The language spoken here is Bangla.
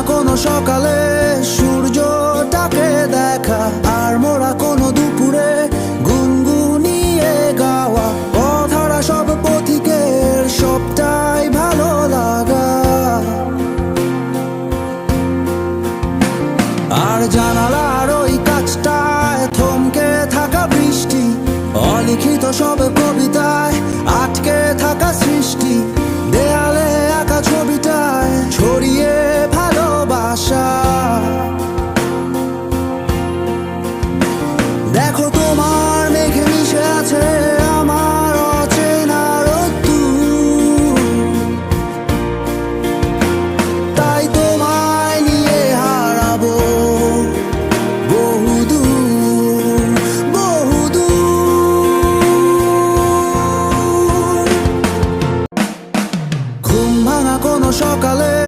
কোনো সকালে সূর্যটাকে দেখা, আর মোরা কোনো দুপুরে গুনগুনিয়ে গাওয়া অধরা সব পথিকের সবটাই ভালো লাগা। আর জানালার ওই কাছটায় থমকে থাকা বৃষ্টি, অলিখিত সব কবিতায় আটকে থাকা সৃষ্টি, দেয়ালে আঁকা ছবিটায় ছড়িয়ে ভালোবাসা। দেখো তোমার মেঘে মিশে আছে আমার অচেনা রোদ্দুর, তাই তোমায় নিয়ে হারাবো বহুদূর বহুদূর। ঘুম ভাঙা কোনো সকালে